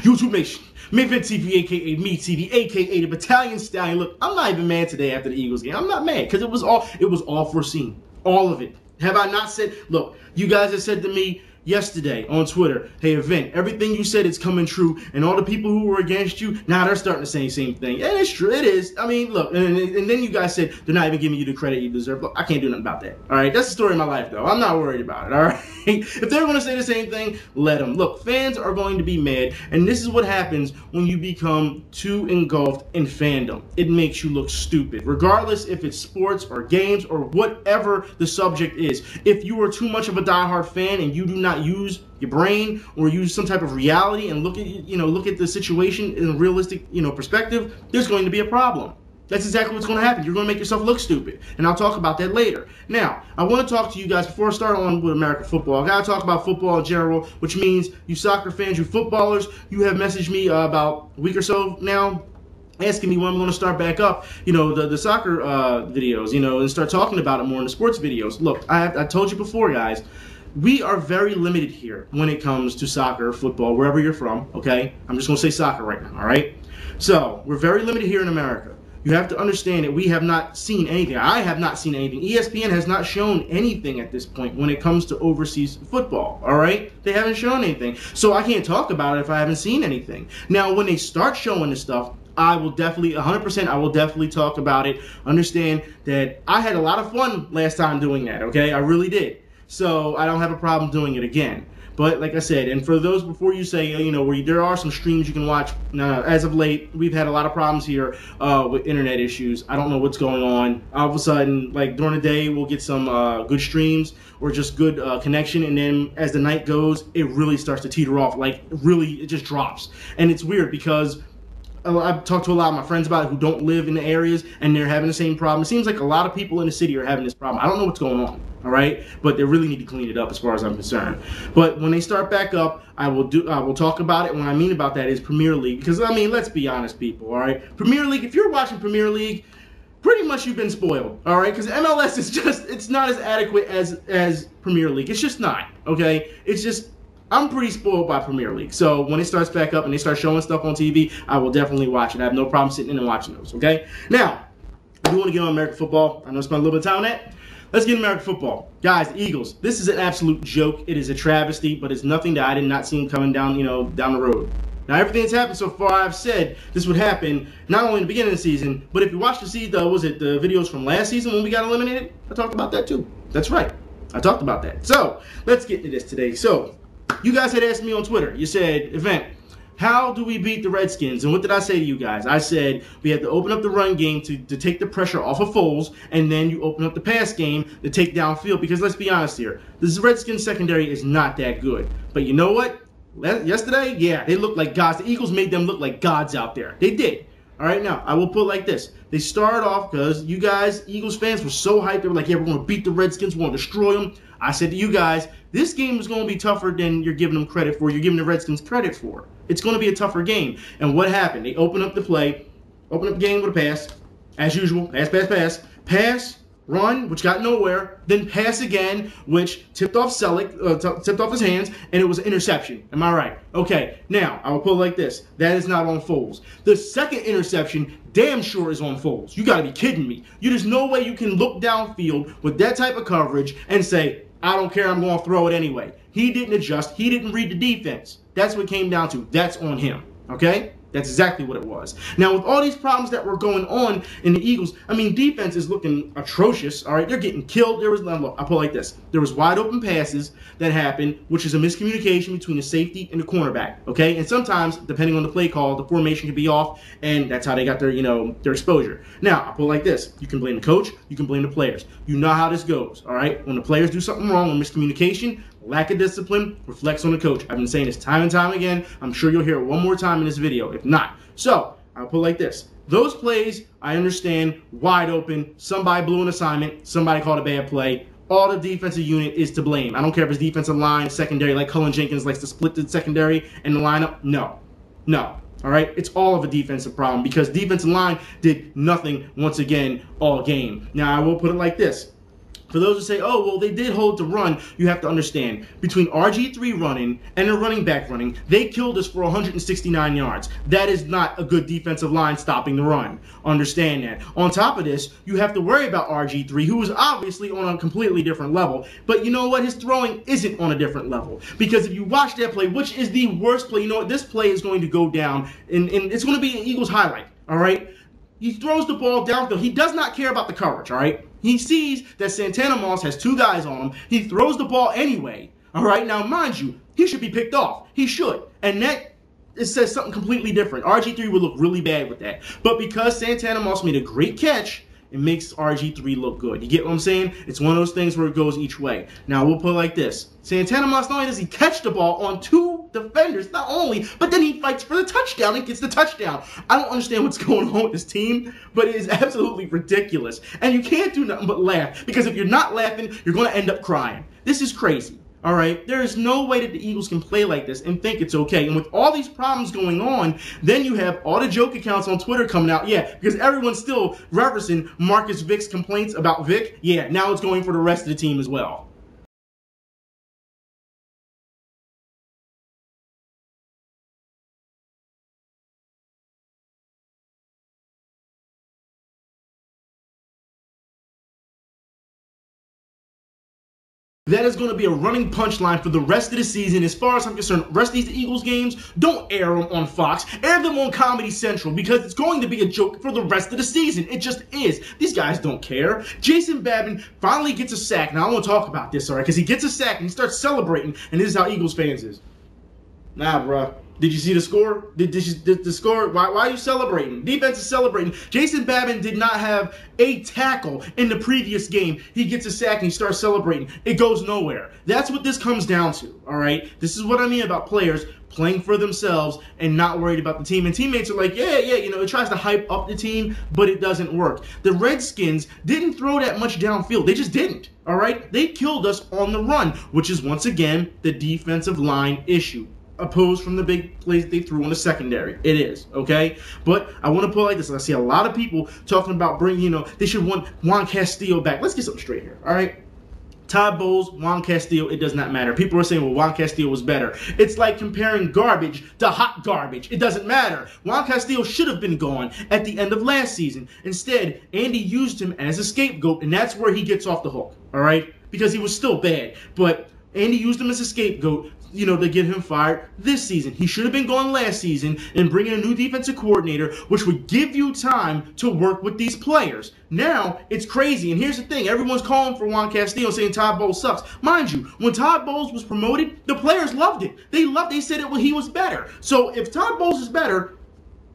YouTube Nation, Vick TV, aka me TV, aka the Battalion Stallion. Look, I'm not even mad today after the Eagles game. I'm not mad because it was all foreseen, all of it. Have I not said? Look, you guys have said to me yesterday on Twitter, hey, Event, everything you said is coming true, and all the people who were against you, now they're starting to say the same thing. And it's true, it is. I mean, look, and then you guys said they're not even giving you the credit you deserve. Look, I can't do nothing about that, all right? That's the story of my life, though. I'm not worried about it, all right? If they're going to say the same thing, let them. Look, fans are going to be mad, and this is what happens when you become too engulfed in fandom. It makes you look stupid, regardless if it's sports or games or whatever the subject is. If you are too much of a diehard fan and you do not use your brain or use some type of reality and look at the situation in a realistic, perspective, there's going to be a problem. That's exactly what's going to happen. You're going to make yourself look stupid, and I'll talk about that later. Now, I want to talk to you guys before I start on with American football. I got to talk about football in general, which means you soccer fans, you footballers, you have messaged me about a week or so now, asking me when I'm going to start back up, the soccer videos, and start talking about it more in the sports videos. Look, I told you before, guys, we are very limited here when it comes to soccer, football, wherever you're from, okay? I'm just going to say soccer right now, all right? So, we're very limited here in America. You have to understand that we have not seen anything. I have not seen anything. ESPN has not shown anything at this point when it comes to overseas football, all right? They haven't shown anything. So I can't talk about it if I haven't seen anything. Now, when they start showing this stuff, I will definitely, 100%, I will definitely talk about it. Understand that I had a lot of fun last time doing that, okay? I really did. So I don't have a problem doing it again. But like I said, and for those before you say, where there are some streams you can watch, as of late, we've had a lot of problems here with internet issues. I don't know what's going on. All of a sudden, like during the day, we'll get some good streams or just good connection. And then as the night goes, it really starts to teeter off. Like really, it just drops. And it's weird because I've talked to a lot of my friends about it who don't live in the areas, and they're having the same problem. It seems like a lot of people in the city are having this problem. I don't know what's going on, all right? But they really need to clean it up as far as I'm concerned. But when they start back up, I will talk about it. And what I mean about that is Premier League. Because, I mean, let's be honest, people, all right? Premier League, if you're watching Premier League, pretty much you've been spoiled, all right? Because MLS is just, it's not as adequate as Premier League. It's just not, okay? It's just, I'm pretty spoiled by Premier League. So when it starts back up and they start showing stuff on TV, I will definitely watch it. I have no problem sitting in and watching those, okay? Now, I do want to get on American football. I know I spent a little bit of time on that. Let's get American football. Guys, the Eagles, this is an absolute joke. It is a travesty, but it's nothing that I did not see coming down, down the road. Now, everything that's happened so far, I've said this would happen not only in the beginning of the season, but if you watch the videos from last season when we got eliminated, I talked about that too. That's right. I talked about that. So, let's get into this today. So, you guys had asked me on Twitter. You said, Event, how do we beat the Redskins? And what did I say to you guys? I said we have to open up the run game to take the pressure off of Foles, and then you open up the pass game to take downfield. Because let's be honest here, this Redskins secondary is not that good. But you know what? Yesterday, yeah, they looked like gods. The Eagles made them look like gods out there. They did. All right, now, I will put it like this. They started off because you guys, Eagles fans, were so hyped. They were like, yeah, we're going to beat the Redskins. We're going to destroy them. I said to you guys, this game is going to be tougher than you're giving them credit for. You're giving the Redskins credit for. It's going to be a tougher game. And what happened? They opened up the play, opened up the game with a pass, as usual, pass, run, which got nowhere, then pass again, which tipped off tipped off his hands, and it was an interception. Am I right? Okay, now, I will put it like this. That is not on Foles. The second interception damn sure is on Foles. You got to be kidding me. There's no way you can look downfield with that type of coverage and say, I don't care, I'm going to throw it anyway. He didn't adjust. He didn't read the defense. That's what it came down to. That's on him, okay? That's exactly what it was. Now, with all these problems that were going on in the Eagles, I mean, defense is looking atrocious, all right? They're getting killed. Look, I'll put it like this. There was wide open passes that happened, which is a miscommunication between the safety and the cornerback, okay? And sometimes, depending on the play call, the formation can be off, and that's how they got their, their exposure. Now, I'll put it like this. You can blame the coach. You can blame the players. You know how this goes, all right? When the players do something wrong, or miscommunication, lack of discipline reflects on the coach. I've been saying this time and time again. I'm sure you'll hear it one more time in this video, if not. So, I'll put it like this. Those plays, I understand, wide open, somebody blew an assignment, somebody called a bad play. All the defensive unit is to blame. I don't care if it's defensive line, secondary, like Cullen Jenkins likes to split the secondary and the lineup. No. All right? It's all of a defensive problem because defensive line did nothing once again all game. Now, I will put it like this. For those who say, oh, well, they did hold the run, you have to understand, between RG3 running and the running back running, they killed us for 169 yards. That is not a good defensive line stopping the run. Understand that. On top of this, you have to worry about RG3, who is obviously on a completely different level. But you know what? His throwing isn't on a different level. Because if you watch that play, which is the worst play, you know what? This play is going to go down, and it's going to be an Eagles highlight, all right? He throws the ball downfield. He does not care about the coverage, all right? He sees that Santana Moss has 2 guys on him. He throws the ball anyway, all right? Now, mind you, he should be picked off. He should. And that it says something completely different. RG3 would look really bad with that. But because Santana Moss made a great catch, it makes RG3 look good. You get what I'm saying? It's one of those things where it goes each way. Now, we'll put it like this. Santana Moss, not only does he catch the ball on 2 defenders, not only, but then he fights for the touchdown and gets the touchdown. I don't understand what's going on with this team, but it is absolutely ridiculous. And you can't do nothing but laugh, because if you're not laughing, you're going to end up crying. This is crazy. All right, there is no way that the Eagles can play like this and think it's okay. And with all these problems going on, then you have all the joke accounts on Twitter coming out. Yeah, because everyone's still referencing Marcus Vick's complaints about Vick. Yeah, now it's going for the rest of the team as well. That is going to be a running punchline for the rest of the season. As far as I'm concerned, rest of these Eagles games, don't air them on Fox. Air them on Comedy Central, because it's going to be a joke for the rest of the season. It just is. These guys don't care. Jason Babin finally gets a sack. Now, I want to talk about this, all right, because he gets a sack and he starts celebrating, and this is how Eagles fans is. Nah, bruh. Did you see the score? Did the score? Why are you celebrating? Defense is celebrating. Jason Babin did not have a tackle in the previous game. He gets a sack and he starts celebrating. It goes nowhere. That's what this comes down to, all right? This is what I mean about players playing for themselves and not worried about the team. And teammates are like, yeah, you know, it tries to hype up the team, but it doesn't work. The Redskins didn't throw that much downfield. They just didn't, all right? They killed us on the run, which is, once again, the defensive line issue. Opposed from the big plays they threw on the secondary. It is, okay? But I want to put it like this. I see a lot of people talking about bringing, you know, they should want Juan Castillo back. Let's get something straight here, all right? Todd Bowles, Juan Castillo, it does not matter. People are saying, well, Juan Castillo was better. It's like comparing garbage to hot garbage. It doesn't matter. Juan Castillo should have been gone at the end of last season. Instead, Andy used him as a scapegoat, and that's where he gets off the hook, all right? Because he was still bad. But Andy used him as a scapegoat, you know, to get him fired this season. He should have been gone last season and bring in a new defensive coordinator, which would give you time to work with these players. Now, it's crazy. And here's the thing. Everyone's calling for Juan Castillo, saying Todd Bowles sucks. Mind you, when Todd Bowles was promoted, the players loved it. They said it when he was better. So if Todd Bowles is better,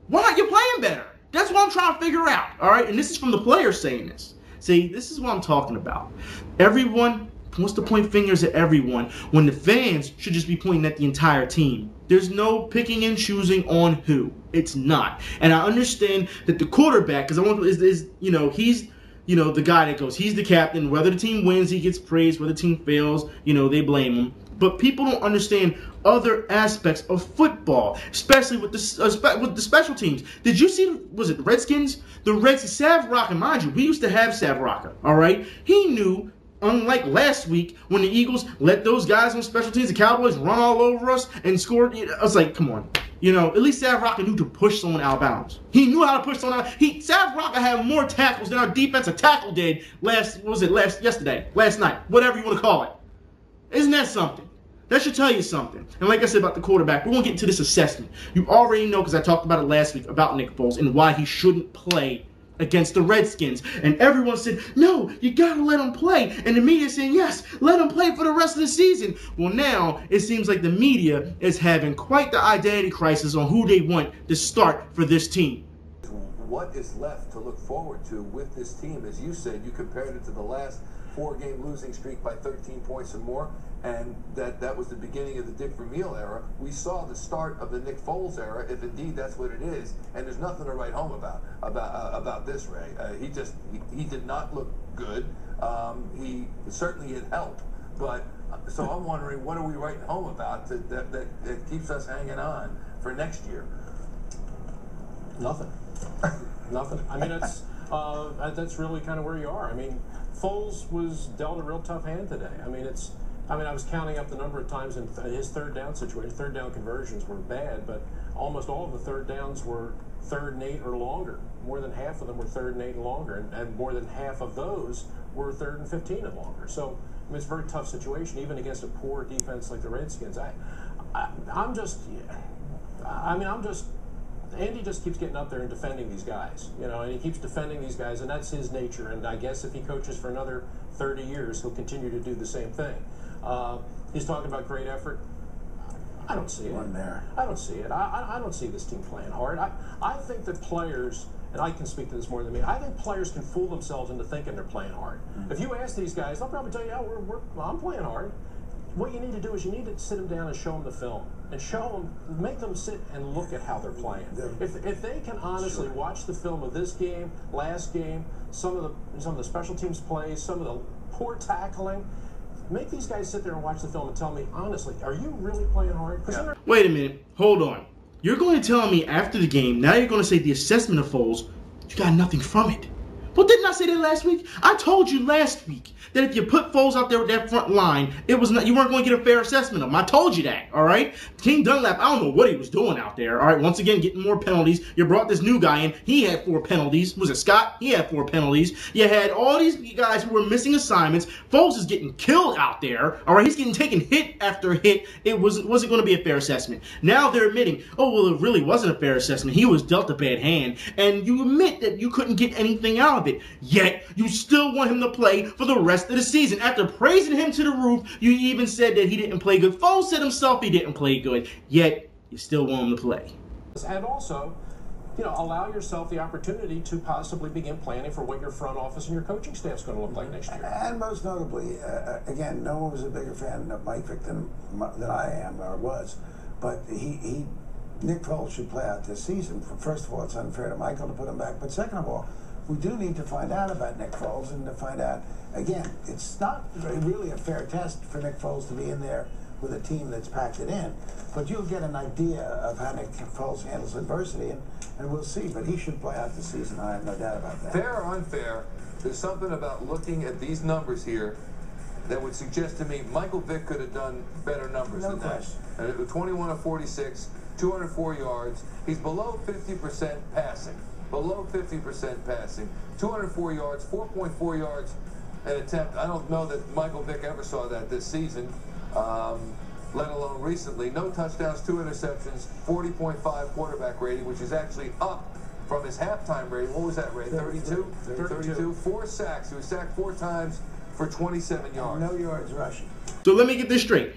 why aren't you playing better? That's what I'm trying to figure out, all right? And this is from the players saying this. See, this is what I'm talking about. Everyone wants to point fingers at everyone when the fans should just be pointing at the entire team. There's no picking and choosing on who. It's not. And I understand that the quarterback, because I want is you know, he's, you know, the guy that goes, he's the captain. Whether the team wins, he gets praised. Whether the team fails, you know, they blame him. But people don't understand other aspects of football, especially with the special teams. Did you see, was it the Redskins? The Redskins, Sav Rocca, mind you, we used to have Sav Rocca, all right? He knew, unlike last week when the Eagles let those guys on special teams, the Cowboys, run all over us and scored. I was like, come on. You know, at least Sav Rocca knew to push someone out of bounds. He knew how to push someone out. Sav Rocca had more tackles than our defensive tackle did last night, whatever you want to call it. Isn't that something? That should tell you something. And like I said about the quarterback, we won't get into this assessment. You already know, because I talked about it last week, about Nick Foles and why he shouldn't play against the Redskins. And everyone said, no, you gotta let him play. And the media saying, yes, let him play for the rest of the season. Well, now it seems like the media is having quite the identity crisis on who they want to start for this team. What is left to look forward to with this team? As you said, you compared it to the last 4-game losing streak by 13 points or more, and that was the beginning of the Dick Vermeil era. We saw the start of the Nick Foles era, if indeed that's what it is, and there's nothing to write home about this, Ray. He did not look good. He certainly had help, but so I'm wondering, what are we writing home about that keeps us hanging on for next year? Nothing. Nothing. I mean, that's really kind of where you are. I mean, Foles was dealt a real tough hand today. I mean, I was counting up the number of times in his third down situation. Third down conversions were bad, but almost all of the third downs were 3rd and 8 or longer. More than half of them were 3rd and 8 and longer, and more than half of those were 3rd and 15 and longer. So, I mean, it's a very tough situation, even against a poor defense like the Redskins. Andy just keeps getting up there and defending these guys, and he keeps defending these guys, and that's his nature. And I guess if he coaches for another 30 years, he'll continue to do the same thing. He's talking about great effort. I don't see it. I don't see it. I don't see this team playing hard. I think that players, and I can speak to this more than me, I think players can fool themselves into thinking they're playing hard. Mm-hmm. If you ask these guys, they'll probably tell you, yeah, I'm playing hard. What you need to do is you need to sit them down and show them the film. And make them sit and look at how they're playing. If they can honestly watch the film of this game, last game, some of the special teams plays, some of the poor tackling, make these guys sit there and watch the film and tell me, honestly, are you really playing hard? Yeah. Wait a minute. Hold on. You're going to tell me after the game, now you're going to say the assessment of Foles, you got nothing from it. Well, didn't I say that last week? I told you last week that if you put Foles out there with that front line, you weren't going to get a fair assessment of him. I told you that, all right? King Dunlap, I don't know what he was doing out there, all right? Once again, getting more penalties. You brought this new guy in. He had 4 penalties. Was it Scott? He had 4 penalties. You had all these guys who were missing assignments. Foles is getting killed out there, all right? He's getting taken hit after hit. It wasn't going to be a fair assessment. Now they're admitting, oh, well, it really wasn't a fair assessment. He was dealt a bad hand. And you admit that you couldn't get anything out of it. Yet, you still want him to play for the rest of the season. After praising him to the roof, you even said that he didn't play good. Foles said himself he didn't play good. Yet, you still want him to play. And also, allow yourself the opportunity to possibly begin planning for what your front office and your coaching staff is going to look like next year. And most notably, again, no one was a bigger fan of Mike Vick than I am or was. But Nick Foles should play out this season. First of all, it's unfair to Michael to put him back. But second of all, we do need to find out about Nick Foles and to find out, again, it's not really a fair test for Nick Foles to be in there with a team that's packed it in. But you'll get an idea of how Nick Foles handles adversity, and we'll see. But he should play out the season. I have no doubt about that. Fair or unfair, there's something about looking at these numbers here that would suggest to me Michael Vick could have done better numbers than question. that. 21 of 46, 204 yards. He's below 50% passing. Below 50% passing. 204 yards, 4.4 yards an attempt. I don't know that Michael Vick ever saw that this season, let alone recently. No touchdowns, 2 interceptions, 40.5 quarterback rating, which is actually up from his halftime rating. What was that rating? 32? 4 sacks. He was sacked 4 times for 27 yards. No yards rushing. So let me get this straight.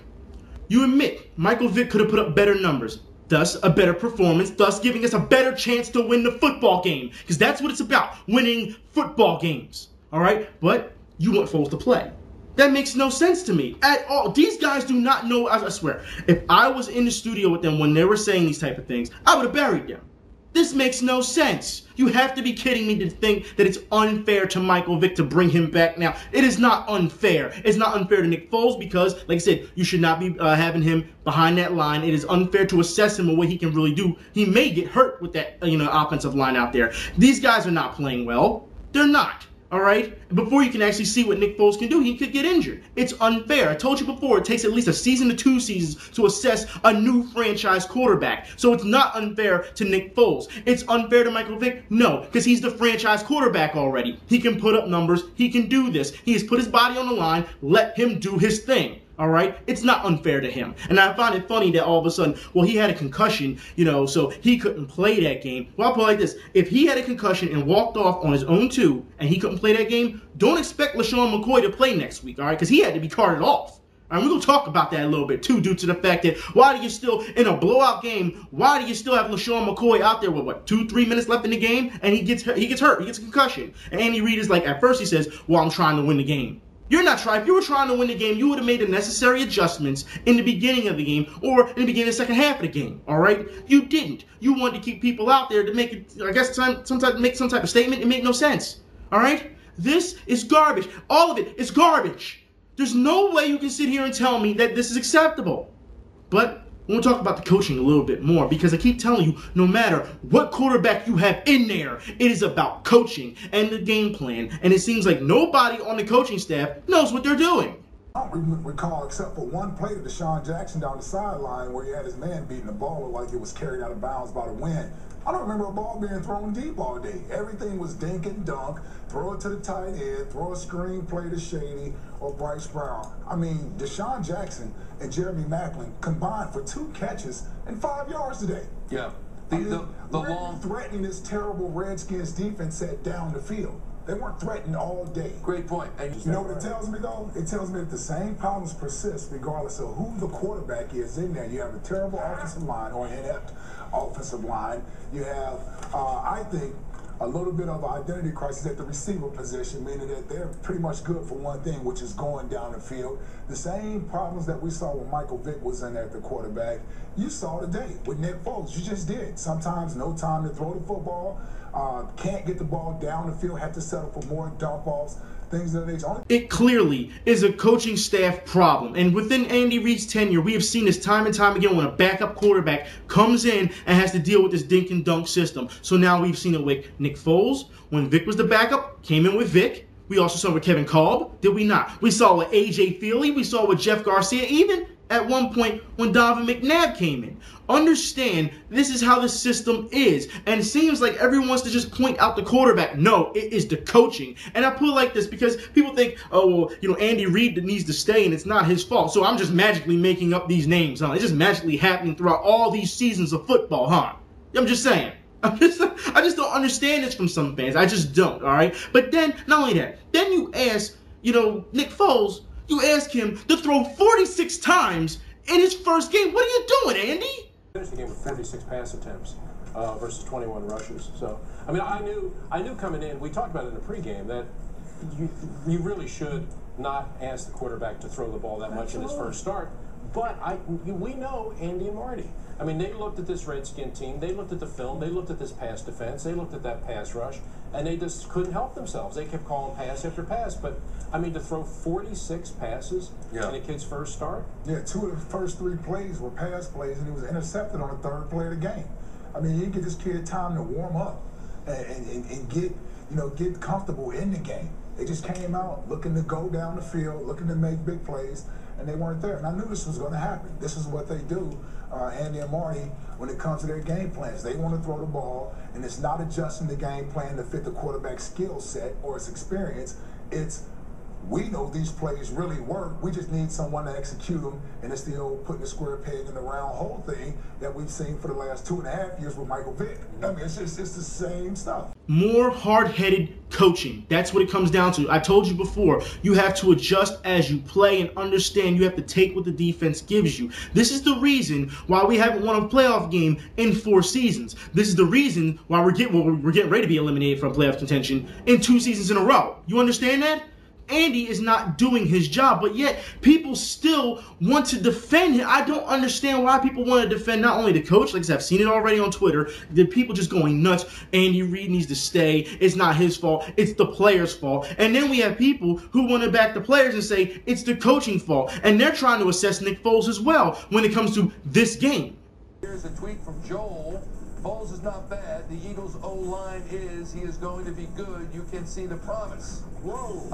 You admit Michael Vick could have put up better numbers, thus a better performance, thus giving us a better chance to win the football game. Because that's what it's about, winning football games. All right? But you want Foles to play. That makes no sense to me at all. These guys do not know, I swear. If I was in the studio with them when they were saying these type of things, I would have buried them. This makes no sense. You have to be kidding me to think that it's unfair to Michael Vick to bring him back now. It is not unfair. It's not unfair to Nick Foles because, like I said, you should not be having him behind that line. It is unfair to assess him on what he can really do. He may get hurt with that, offensive line out there. These guys are not playing well. They're not. All right? Before you can actually see what Nick Foles can do, he could get injured. It's unfair. I told you before, it takes at least a season to 2 seasons to assess a new franchise quarterback. So it's not unfair to Nick Foles. It's unfair to Michael Vick? No, because he's the franchise quarterback already. He can put up numbers. He can do this. He has put his body on the line. Let him do his thing. All right? It's not unfair to him. And I find it funny that all of a sudden, well, he had a concussion, so he couldn't play that game. Well, I'll put it like this. If he had a concussion and walked off on his own too, and he couldn't play that game, don't expect LaShawn McCoy to play next week, all right? Because he had to be carted off. And we're going to talk about that a little bit too, due to the fact that why do you still, in a blowout game, why do you still have LaShawn McCoy out there with, 2-3 minutes left in the game, and he gets hurt, he gets a concussion. And Andy Reid is like, at first he says, well, I'm trying to win the game. You're not trying. If you were trying to win the game, you would have made the necessary adjustments in the beginning of the game or in the beginning of the second half of the game, all right? You didn't. You wanted to keep people out there to make it, I guess, sometimes make some type of statement. It made no sense, all right? This is garbage. All of it is garbage. There's no way you can sit here and tell me that this is acceptable. But I want to talk about the coaching a little bit more, because I keep telling you, no matter what quarterback you have in there, it is about coaching and the game plan. And it seems like nobody on the coaching staff knows what they're doing. I don't recall, except for one play to Deshaun Jackson down the sideline where he had his man beating the ball like it was carried out of bounds by the wind. I don't remember a ball being thrown deep all day. Everything was dink and dunk, throw it to the tight end, throw a screen play to Shady or Bryce Brown. I mean, Deshaun Jackson and Jeremy Maclin combined for 2 catches and 5 yards today. Yeah. The long threatening this terrible Redskins defense set down the field. They weren't threatened all day. Great point. And you know what it tells me, though? It tells me that the same problems persist regardless of who the quarterback is in there. You have a terrible offensive line or an inept offensive line. You have, I think, a little bit of an identity crisis at the receiver position, meaning that they're pretty much good for one thing, which is going down the field. The same problems that we saw when Michael Vick was in there at the quarterback, you saw today with Nick Foles. You just did. Sometimes no time to throw the football, can't get the ball down the field, have to settle for more dump-offs. Things of that nature. It clearly is a coaching staff problem. And within Andy Reid's tenure, we have seen this time and time again when a backup quarterback comes in and has to deal with this dink and dunk system. So now we've seen it with Nick Foles. When Vick was the backup, came in with Vick. We also saw it with Kevin Kolb, did we not? We saw it with A.J. Feely. We saw it with Jeff Garcia. Even at one point when Donovan McNabb came in. Understand, this is how the system is. And it seems like everyone wants to just point out the quarterback. No, it is the coaching. And I put it like this because people think, oh, well, you know, Andy Reid needs to stay and it's not his fault. So I'm just magically making up these names, huh? It's just magically happening throughout all these seasons of football, huh? I'm just saying. I just don't understand this from some fans. I just don't, all right? But then, not only that, then you ask, you know, Nick Foles, you ask him to throw 46 times in his first game. What are you doing, Andy? Finished the game with 46 pass attempts versus 21 rushes. So, I mean, I knew coming in, we talked about it in the pregame, that you really should not ask the quarterback to throw the ball that much in his first start. But we know Andy and Marty. I mean, they looked at this Redskin team, they looked at the film, they looked at this pass defense, they looked at that pass rush, and they just couldn't help themselves. They kept calling pass after pass. But, I mean, to throw 46 passes in a kid's first start? Yeah, 2 of the first 3 plays were pass plays, and he was intercepted on the 3rd play of the game. I mean, you give this kid time to warm up and get comfortable in the game. They just came out looking to go down the field, looking to make big plays, and they weren't there. And I knew this was going to happen. This is what they do, Andy and Marty, when it comes to their game plans. They want to throw the ball, and it's not adjusting the game plan to fit the quarterback's skill set or his experience. It's, we know these plays really work. We just need someone to execute them, and it's the old putting the square peg in the round hole thing that we've seen for the last 2.5 years with Michael Vick. I mean, it's the same stuff. More hard-headed coaching. That's what it comes down to. I told you before, you have to adjust as you play and understand you have to take what the defense gives you. This is the reason why we haven't won a playoff game in 4 seasons. This is the reason why we're getting ready to be eliminated from playoff contention in 2 seasons in a row. You understand that? Andy is not doing his job, but yet people still want to defend him. I don't understand why people want to defend not only the coach, like I said, I've seen it already on Twitter, the people just going nuts. Andy Reid needs to stay. It's not his fault. It's the players' fault. And then we have people who want to back the players and say it's the coaching fault. And they're trying to assess Nick Foles as well when it comes to this game. Here's a tweet from Joel. Foles is not bad. The Eagles' O-line is. He is going to be good. You can see the promise. Whoa.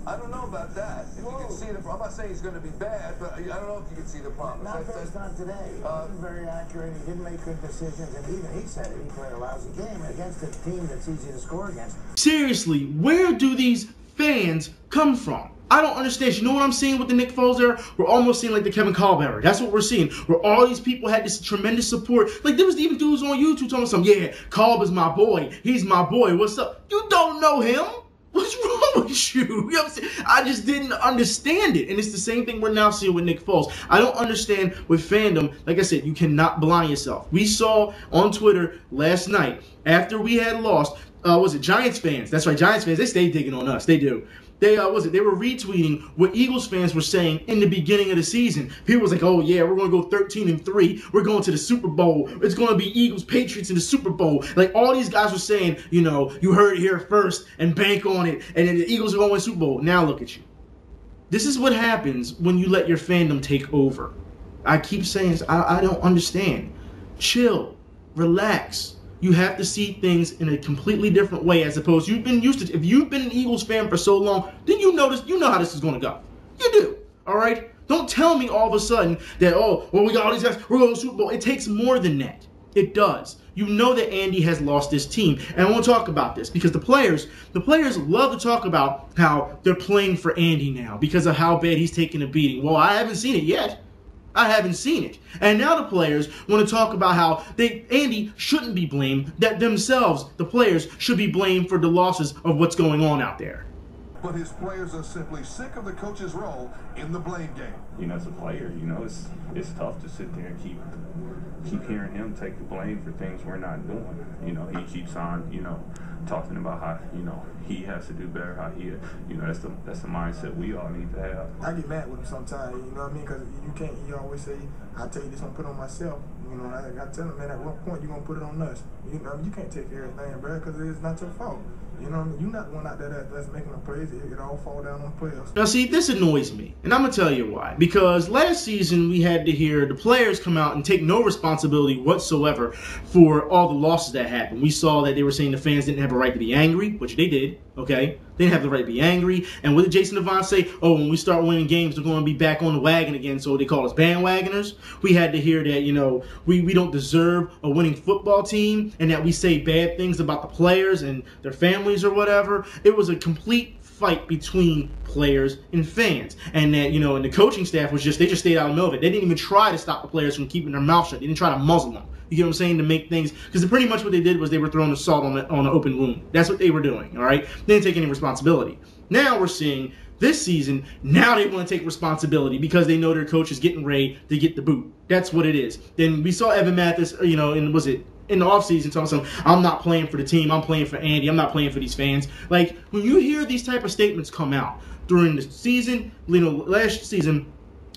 I don't know about that. If you can see the, I'm not saying he's going to be bad, but I don't know if you can see the promise. Not based on today. He wasn't very accurate. He didn't make good decisions, and even he said it. He played a lousy game against a team that's easy to score against. Seriously, where do these fans come from? I don't understand. You know what I'm seeing with the Nick Foles era? We're almost seeing like the Kevin Kolb era. That's what we're seeing. Where all these people had this tremendous support. Like there was even dudes on YouTube telling some, yeah, Kolb is my boy. He's my boy. What's up? You don't know him. What's wrong with you? You know what I'm saying? I just didn't understand it. And it's the same thing we're now seeing with Nick Foles. I don't understand with fandom. Like I said, you cannot blind yourself. We saw on Twitter last night, after we had lost, was it Giants fans? That's right, Giants fans. They stay digging on us. They do. They they were retweeting what Eagles fans were saying in the beginning of the season. People was like, oh yeah, we're going to go 13-3. We're going to the Super Bowl. It's going to be Eagles Patriots in the Super Bowl. Like all these guys were saying, you know, you heard it here first and bank on it. And then the Eagles are going to win the Super Bowl. Now look at you. This is what happens when you let your fandom take over. I keep saying this. I don't understand. Chill. Relax. You have to see things in a completely different way as opposed you've been used to. If you've been an Eagles fan for so long, then you know how this is going to go. You do. All right? Don't tell me all of a sudden that, oh, well, we got all these guys, we're going to the Super Bowl. It takes more than that. It does. You know that Andy has lost his team. And I want to talk about this because the players love to talk about how they're playing for Andy now because of how bad he's taking a beating. Well, I haven't seen it yet. I haven't seen it. And now the players want to talk about how Andy shouldn't be blamed, that themselves, the players, should be blamed for the losses of what's going on out there. But his players are simply sick of the coach's role in the blame game. You know, as a player, you know, it's tough to sit there and keep hearing him take the blame for things we're not doing. You know, he keeps on, you know, talking about how, you know, he has to do better, how he, you know, that's the mindset we all need to have. I get mad with him sometimes, you know what I mean? Because you always say, I'll tell you this, I'm going to put it on myself. You know, I tell him, man, at what point you going to put it on us? You know, you can't take care of everything, bro, because it's not your fault. You know what I mean? You're not the one out there that's making the plays. It all fall down on the players. Now, see, this annoys me, and I'm going to tell you why. Because last season, we had to hear the players come out and take no responsibility whatsoever for all the losses that happened. We saw that they were saying the fans didn't have a right to be angry, which they did, okay? They didn't have the right to be angry. And what did Jason Devine say? Oh, when we start winning games, they're going to be back on the wagon again, so they call us bandwagoners. We had to hear that, you know, we don't deserve a winning football team and that we say bad things about the players and their families or whatever. It was a complete fight between players and fans. And that, you know, and the coaching staff they just stayed out of the middle of it. They didn't even try to stop the players from keeping their mouth shut. They didn't try to muzzle them. You get what I'm saying? To make things, because pretty much what they did was they were throwing the salt on an open wound. That's what they were doing, all right? They didn't take any responsibility. Now we're seeing this season, now they want to take responsibility because they know their coach is getting ready to get the boot. That's what it is. Then we saw Evan Mathis, you know, in the offseason talking something, I'm not playing for the team, I'm playing for Andy, I'm not playing for these fans. Like, when you hear these type of statements come out during the season, you know, last season,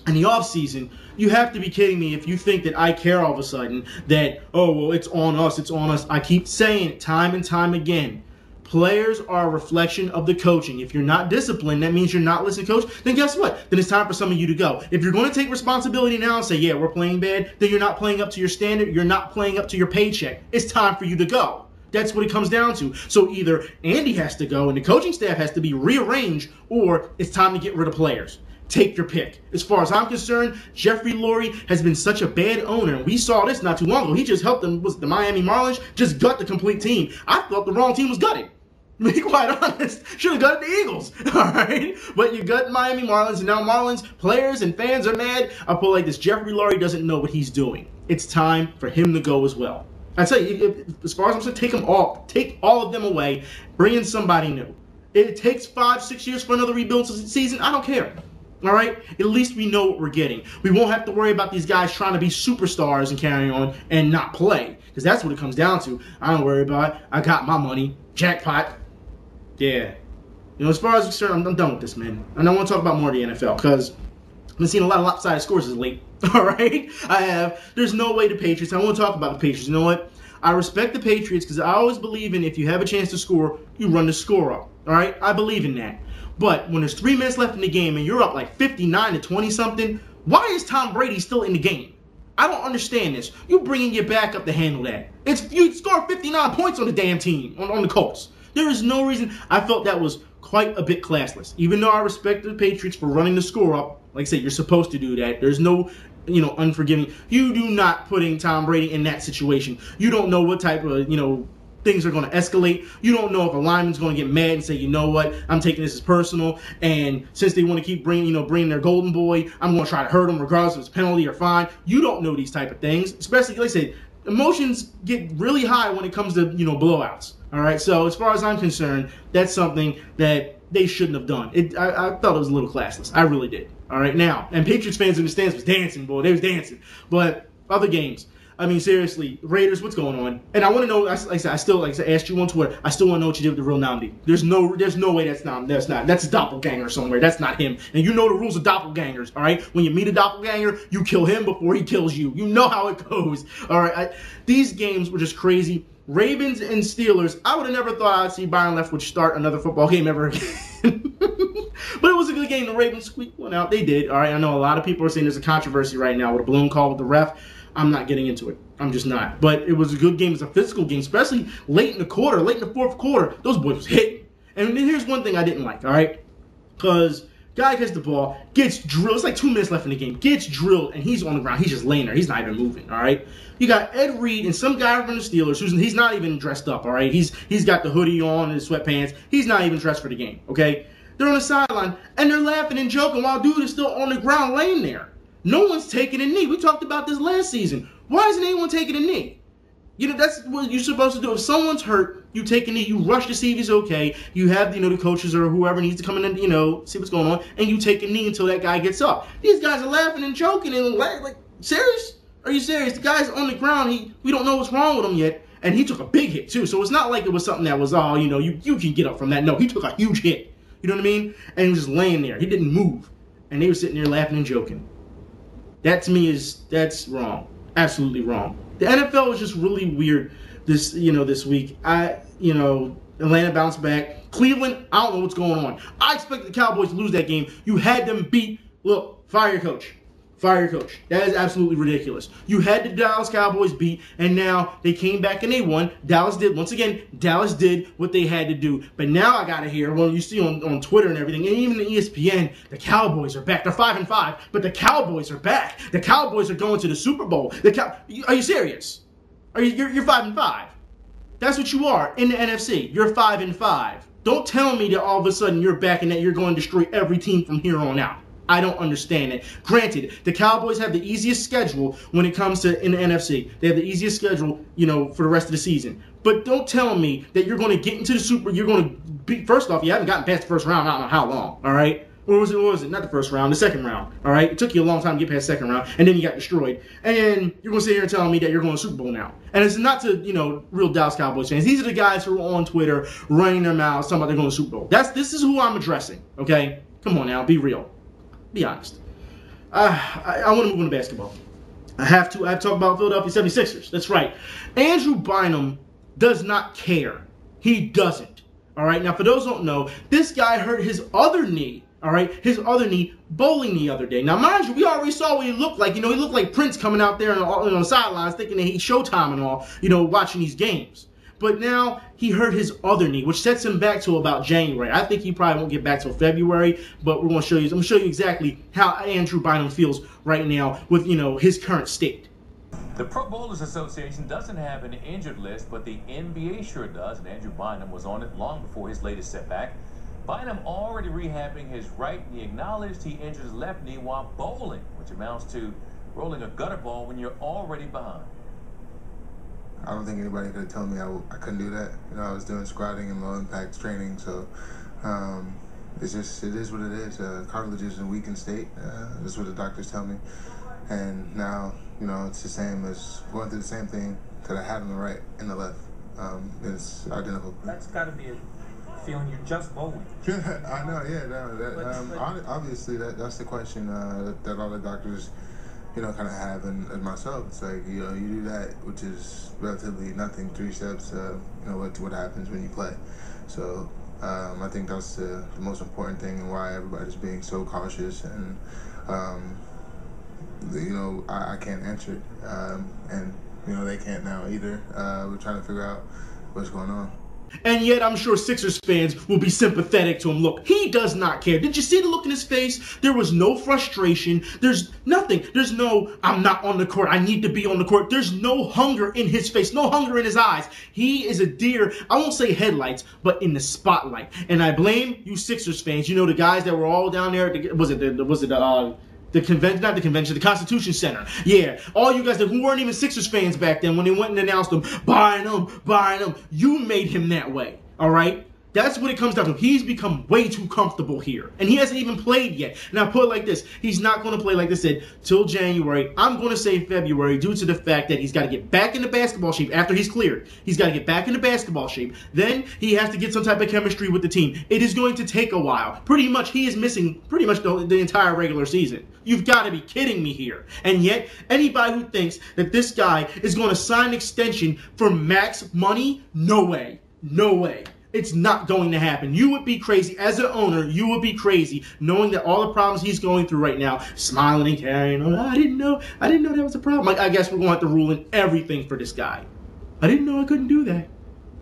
in the offseason, you have to be kidding me if you think that I care all of a sudden that, oh, well, it's on us, it's on us. I keep saying it time and time again. Players are a reflection of the coaching. If you're not disciplined, that means you're not listening to coach. Then guess what? Then it's time for some of you to go. If you're going to take responsibility now and say, yeah, we're playing bad, then you're not playing up to your standard. You're not playing up to your paycheck. It's time for you to go. That's what it comes down to. So either Andy has to go and the coaching staff has to be rearranged, or it's time to get rid of players. Take your pick. As far as I'm concerned, Jeffrey Lurie has been such a bad owner. And we saw this not too long ago. He just helped them, the Miami Marlins, just gut the complete team. I thought the wrong team was gutted. To be quite honest, should have gutted the Eagles, all right? But you gut Miami Marlins, and now Marlins players and fans are mad. I feel like this Jeffrey Lurie doesn't know what he's doing. It's time for him to go as well. I tell you, as far as I'm concerned, take them all. Take all of them away. Bring in somebody new. It takes 5-6 years for another rebuild season. I don't care. All right? At least we know what we're getting. We won't have to worry about these guys trying to be superstars and carrying on and not play. Because that's what it comes down to. I don't worry about it. I got my money. Jackpot. Yeah. You know, as far as I'm concerned, I'm done with this, man. And I want to talk about more of the NFL because I've been seeing a lot of lopsided scores as late. All right? I have. There's no way the Patriots. I want to talk about the Patriots. You know what? I respect the Patriots because I always believe in if you have a chance to score, you run the score up. All right? I believe in that. But when there's 3 minutes left in the game and you're up like 59 to 20 something, why is Tom Brady still in the game? I don't understand this. You bringing your backup to handle that. You scored 59 points on the damn team, on the Colts. There is no reason. I felt that was quite a bit classless. Even though I respect the Patriots for running the score up, like I said, you're supposed to do that. There's no, you know, unforgiving. You do not putting Tom Brady in that situation. You don't know what type of, you know, things are going to escalate. You don't know if a lineman's going to get mad and say, you know what, I'm taking this as personal, and since they want to keep bringing their golden boy, I'm going to try to hurt him regardless if it's penalty or fine. You don't know these type of things, especially, like I said, emotions get really high when it comes to, you know, blowouts. All right, so as far as I'm concerned, that's something that they shouldn't have done. I felt it was a little classless. I really did. All right, now, and Patriots fans in the stands was dancing, boy. They was dancing. But other games, I mean, seriously, Raiders, what's going on? And I want to know, like I said, I asked you on Twitter, I still want to know what you did with the real Namdi. There's no way that's not. That's a doppelganger somewhere. That's not him. And you know the rules of doppelgangers, all right? When you meet a doppelganger, you kill him before he kills you. You know how it goes, all right? These games were just crazy. Ravens and Steelers, I would have never thought I'd see Byron Leftwich start another football game ever again. But it was a good game, the Ravens squeaked one out. They did. All right, I know a lot of people are saying there's a controversy right now with a balloon call with the ref. I'm not getting into it. I'm just not. But it was a good game. It was a physical game, especially late in the quarter, late in the fourth quarter. Those boys was hitting. And then here's one thing I didn't like, all right? Because guy gets the ball, gets drilled. It's like 2 minutes left in the game. Gets drilled, and he's on the ground. He's just laying there. He's not even moving, all right? You got Ed Reed and some guy from the Steelers he's not even dressed up, all right? He's got the hoodie on and his sweatpants. He's not even dressed for the game, okay? They're on the sideline, and they're laughing and joking while dude is still on the ground laying there. No one's taking a knee. We talked about this last season. Why isn't anyone taking a knee? You know, that's what you're supposed to do. If someone's hurt, you take a knee, you rush to see if he's okay. You have, the coaches or whoever needs to come in and, see what's going on, and you take a knee until that guy gets up. These guys are laughing and joking and like, serious? Are you serious? The guy's on the ground. We don't know what's wrong with him yet, and he took a big hit too. So it's not like it was something that was, you can get up from that. No, he took a huge hit. You know what I mean? And he was just laying there. He didn't move, and they were sitting there laughing and joking. That to me that's wrong. Absolutely wrong. The NFL is just really weird this week. Atlanta bounced back. Cleveland, I don't know what's going on. I expected the Cowboys to lose that game. You had them beat. Look, fire your coach. Fire your coach. That is absolutely ridiculous. You had the Dallas Cowboys beat, and now they came back and they won. Dallas did what they had to do. But now I got to hear, well, you see on Twitter and everything, and even the ESPN, the Cowboys are back. They're 5-5, but the Cowboys are back. The Cowboys are going to the Super Bowl. Are you serious? You're 5-5. That's what you are in the NFC. You're 5-5. Don't tell me that all of a sudden you're back and that you're going to destroy every team from here on out. I don't understand it. Granted, the Cowboys have the easiest schedule when it comes to in the NFC. They have the easiest schedule, for the rest of the season. But don't tell me that you're going to get into the Super. You're going to beat. First off, you haven't gotten past the first round. I don't know how long. All right. What was it? Not the first round, the second round. All right. It took you a long time to get past the second round, and then you got destroyed. And you're going to sit here and tell me that you're going to the Super Bowl now. And it's not to real Dallas Cowboys fans. These are the guys who are on Twitter running their mouths talking about they're going to the Super Bowl. This is who I'm addressing. Okay. Come on now. Be real. Be honest. I want to move on to basketball. I have to talk about Philadelphia 76ers. That's right. Andrew Bynum does not care. He doesn't. All right. Now, for those who don't know, this guy hurt his other knee. All right. His other knee, bowling the other day. Now, mind you, we already saw what he looked like. He looked like Prince coming out there on the sidelines thinking that he's Showtime and all, watching these games. But now he hurt his other knee, which sets him back to about January. I think he probably won't get back till February, but we're going to show you. I'm going to show you exactly how Andrew Bynum feels right now with, his current state. The Pro Bowlers Association doesn't have an injured list, but the NBA sure does, and Andrew Bynum was on it long before his latest setback. Bynum already rehabbing his right knee, acknowledged he injured his left knee while bowling, which amounts to rolling a gutter ball when you're already behind. I don't think anybody could have told me I couldn't do that. I was doing squatting and low impact training, so it is what it is. Cartilage is in a weakened state. That's what the doctors tell me. And now, it's the same as going through the same thing that I had on the right and the left. It's identical. That's got to be a feeling you're just bowling. I know, yeah. No, obviously, that's the question that all the doctors kind of have, and myself, it's like, you do that, which is relatively nothing, 3 steps, what happens when you play. So I think that's the most important thing, and why everybody's being so cautious, and I can't answer it, and they can't now either. We're trying to figure out what's going on. And yet, I'm sure Sixers fans will be sympathetic to him. Look, he does not care. Did you see the look in his face? There was no frustration. There's nothing. There's no, I'm not on the court. I need to be on the court. There's no hunger in his face, no hunger in his eyes. He is a deer, I won't say headlights, but in the spotlight. And I blame you Sixers fans. The guys that were all down there, the convention, not the convention, the Constitution Center. Yeah, all you guys who weren't even Sixers fans back then when they went and announced him, Bynum, you made him that way, all right? That's what it comes down to. He's become way too comfortable here. And he hasn't even played yet. And I put it like this. He's not going to play, like I said, till January. I'm going to say February due to the fact that he's got to get back into basketball shape after he's cleared. He's got to get back into basketball shape. Then he has to get some type of chemistry with the team. It is going to take a while. Pretty much he is missing pretty much the entire regular season. You've got to be kidding me here. And yet, anybody who thinks that this guy is going to sign an extension for max money, no way. No way. It's not going to happen. You would be crazy. As an owner, you would be crazy knowing that all the problems he's going through right now, smiling and carrying on, I didn't know that was a problem. Like, I guess we're going to have to rule in everything for this guy. I didn't know I couldn't do that.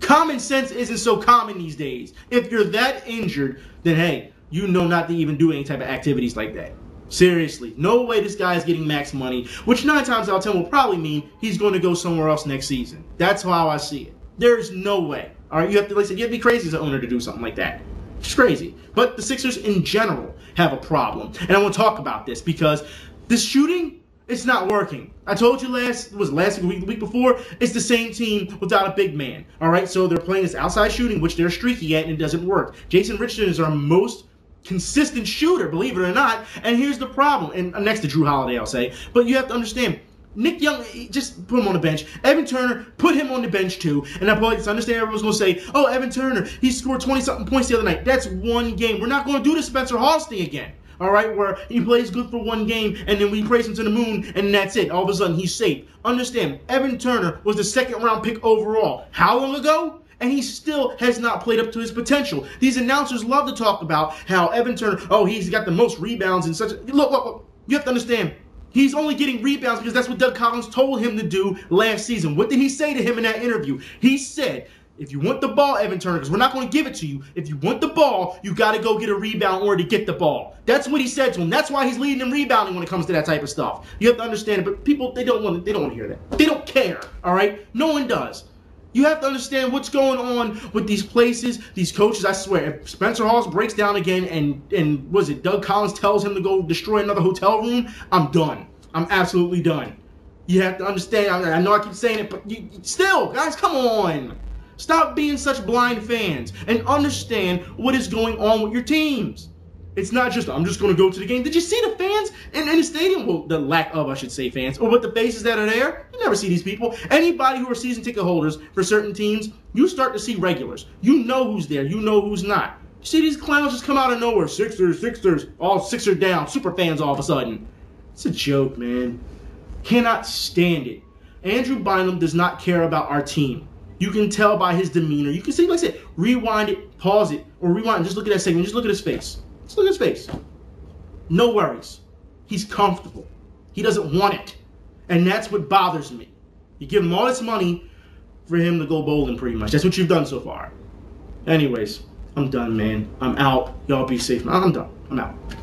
Common sense isn't so common these days. If you're that injured, then hey, you know not to even do any type of activities like that. Seriously, no way this guy is getting max money, which 9 times out of 10 will probably mean he's going to go somewhere else next season. That's how I see it. There's no way. All right, you have to, like I said, you have to be crazy as an owner to do something like that. It's crazy. But the Sixers in general have a problem, and I want to talk about this because this shooting, it's not working. I told you last week, the week before, it's the same team without a big man. All right, so they're playing this outside shooting, which they're streaky at, and it doesn't work. Jason Richardson is our most consistent shooter, believe it or not, and here's the problem, and next to Drew Holiday, I'll say, but you have to understand, Nick Young, just put him on the bench. Evan Turner, put him on the bench too. And I understand everyone's going to say, oh, Evan Turner, he scored 20-something points the other night. That's one game. We're not going to do the Spencer Hawes thing again. All right, where he plays good for one game, and then we praise him to the moon, and that's it. All of a sudden, he's safe. Understand, Evan Turner was the 2nd-round pick overall. How long ago? And he still has not played up to his potential. These announcers love to talk about how Evan Turner, oh, he's got the most rebounds and such. Look, you have to understand. He's only getting rebounds because that's what Doug Collins told him to do last season. What did he say to him in that interview? He said, if you want the ball, Evan Turner, because we're not going to give it to you, if you want the ball, you got to go get a rebound or to get the ball. That's what he said to him. That's why he's leading in rebounding when it comes to that type of stuff. You have to understand it, but people, they don't want to hear that. They don't care, all right? No one does. You have to understand what's going on with these places, these coaches. I swear, if Spencer Hawes breaks down again and was it Doug Collins tells him to go destroy another hotel room, I'm done. I'm absolutely done. You have to understand. I know I keep saying it, but still, guys, come on. Stop being such blind fans and understand what is going on with your teams. It's not just, I'm just going to go to the game. Did you see the fans in the stadium? Well, the lack of, I should say, fans. Or with the faces that are there. You never see these people. Anybody who are season ticket holders for certain teams, you start to see regulars. You know who's there. You know who's not. You see these clowns just come out of nowhere. Sixers, all Sixers down. Super fans all of a sudden. It's a joke, man. Cannot stand it. Andrew Bynum does not care about our team. You can tell by his demeanor. You can see, like I said, rewind it, pause it, or rewind. Just look at that segment. Just look at his face. Just look at his face. No worries. He's comfortable. He doesn't want it. And that's what bothers me. You give him all this money for him to go bowling, pretty much. That's what you've done so far. Anyways, I'm done, man. I'm out. Y'all be safe. I'm done. I'm out.